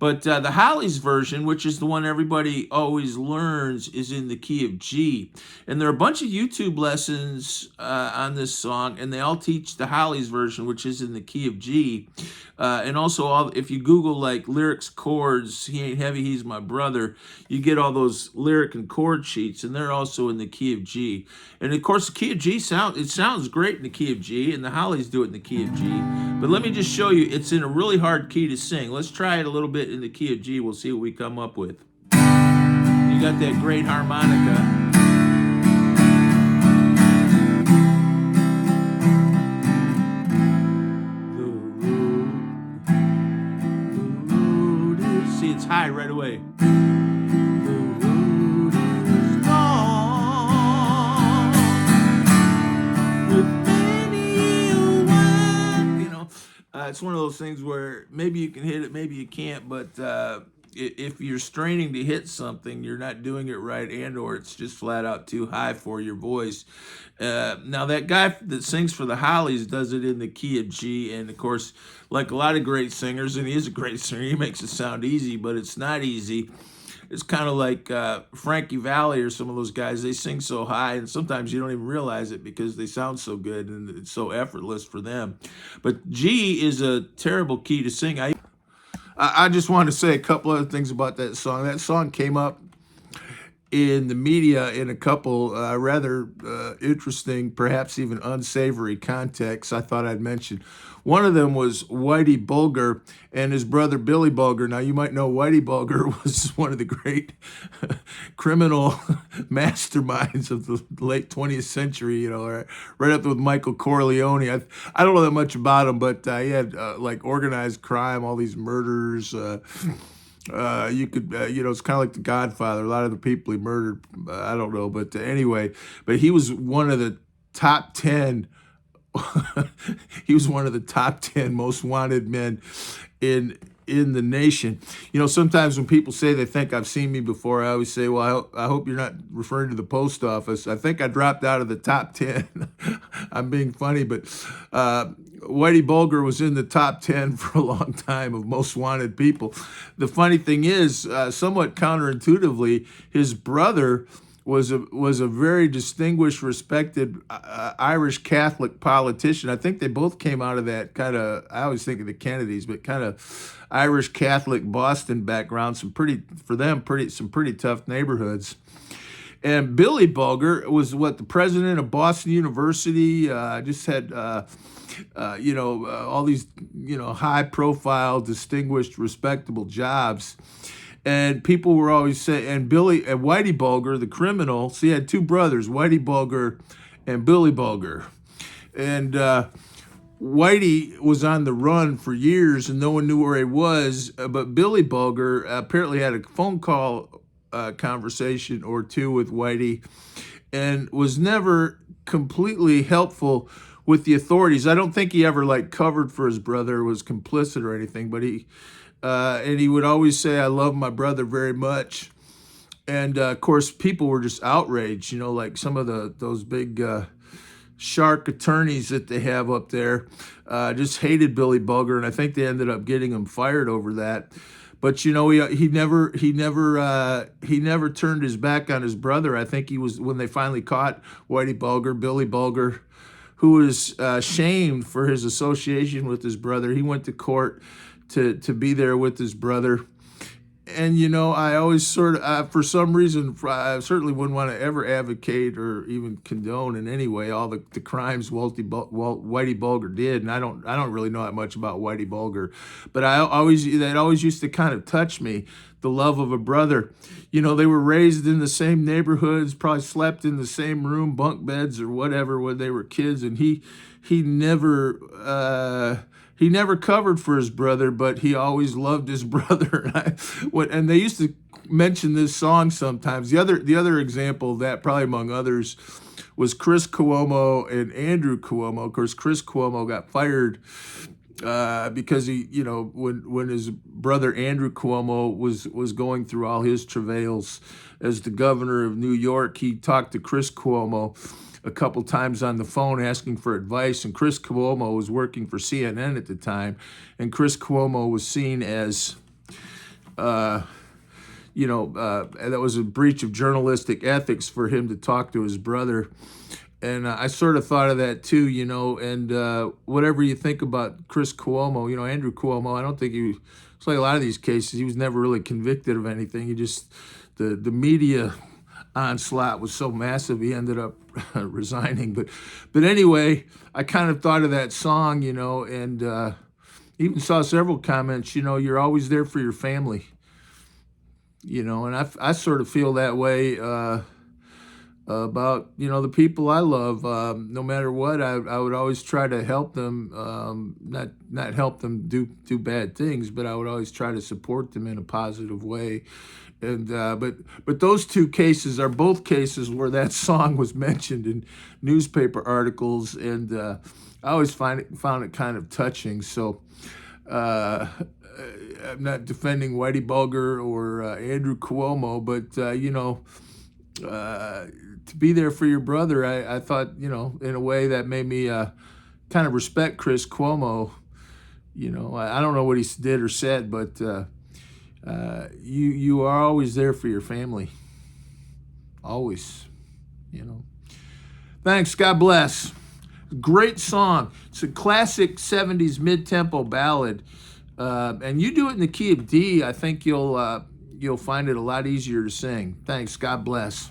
But the Hollies version, which is the one everybody always learns, is in the key of G. And there are a bunch of YouTube lessons on this song, and they all teach the Hollies version, which is in the key of G. And also, if you Google like lyrics, chords, he ain't heavy, he's my brother, you get all those lyric and chord sheets, and they're also in the key of G. And of course, the key of G sounds great in the key of G, and the Hollies do it in the key of G. But let me just show you, it's in a really hard key to sing. Let's try it a little bit in the key of G. We'll see what we come up with. You got that great harmonica. See, it's high right away. It's one of those things where maybe you can hit it, maybe you can't, but if you're straining to hit something, you're not doing it right, and or it's just flat out too high for your voice. Now, that guy that sings for the Hollies does it in the key of G, and of course, like a lot of great singers, and he is a great singer, he makes it sound easy, but it's not easy. It's kind of like Frankie Valli or some of those guys. They sing so high, and sometimes you don't even realize it because they sound so good and it's so effortless for them. But G is a terrible key to sing. I just wanted to say a couple other things about that song. That song came up in the media in a couple rather interesting, perhaps even unsavory contexts I thought I'd mention. One of them was Whitey Bulger and his brother Billy Bulger. Now, you might know Whitey Bulger was one of the great criminal masterminds of the late 20th century, you know, right up with Michael Corleone. I don't know that much about him, but he had like organized crime, all these murders. You could, it's kind of like The Godfather. A lot of the people he murdered, I don't know, but anyway, but he was one of the top 10. He was one of the top 10 most wanted men in the nation. You know, sometimes when people say they think I've seen me before, I always say, well, I hope you're not referring to the post office. I think I dropped out of the top 10. I'm being funny, but Whitey Bulger was in the top 10 for a long time of most wanted people. The funny thing is, somewhat counterintuitively, his brother was a very distinguished, respected Irish Catholic politician. I think they both came out of that kind of, I always think of the Kennedys, but kind of Irish Catholic Boston background. Some pretty tough neighborhoods. And Billy Bulger was the president of Boston University. Just had all these high profile, distinguished, respectable jobs. And people were always saying, and Whitey Bulger, the criminal, he had two brothers, Whitey Bulger and Billy Bulger. And Whitey was on the run for years and no one knew where he was. But Billy Bulger apparently had a phone call conversation or two with Whitey and was never completely helpful with the authorities. I don't think he ever covered for his brother, was complicit or anything, but and he would always say, I love my brother very much. And of course, people were just outraged, like some of those big shark attorneys that they have up there just hated Billy Bulger. And I think they ended up getting him fired over that. But he never turned his back on his brother. I think he was, when they finally caught Whitey Bulger, Billy Bulger, who was shamed for his association with his brother. He went to court to be there with his brother. And, I always for some reason, I certainly wouldn't want to ever advocate or even condone in any way all the crimes Whitey Bulger did. And I don't really know that much about Whitey Bulger, but that always used to kind of touch me, the love of a brother. They were raised in the same neighborhoods, probably slept in the same room, bunk beds or whatever when they were kids. And he never covered for his brother, but he always loved his brother. And they used to mention this song sometimes. The other example of that, probably among others, was Chris Cuomo and Andrew Cuomo. Of course, Chris Cuomo got fired because when his brother Andrew Cuomo was going through all his travails as the governor of New York, he talked to Chris Cuomo a couple times on the phone asking for advice, and Chris Cuomo was working for CNN at the time, and Chris Cuomo was seen as that was a breach of journalistic ethics for him to talk to his brother. And I sort of thought of that too, and whatever you think about Chris Cuomo, Andrew Cuomo, I don't think it's like a lot of these cases, he was never really convicted of anything. He just, the media onslaught was so massive, he ended up resigning. But anyway, I kind of thought of that song, and even saw several comments, you're always there for your family, and I sort of feel that way about the people I love. No matter what, I would always try to help them, not help them do bad things, but I would always try to support them in a positive way. And but those two cases are both cases where that song was mentioned in newspaper articles, and I always found it kind of touching. So I'm not defending Whitey Bulger or Andrew Cuomo, but to be there for your brother, I thought, in a way that made me kind of respect Chris Cuomo. I don't know what he did or said, but you are always there for your family. Always, Thanks. God bless. Great song. It's a classic 70s mid-tempo ballad. And you do it in the key of D, I think you'll find it a lot easier to sing. Thanks. God bless.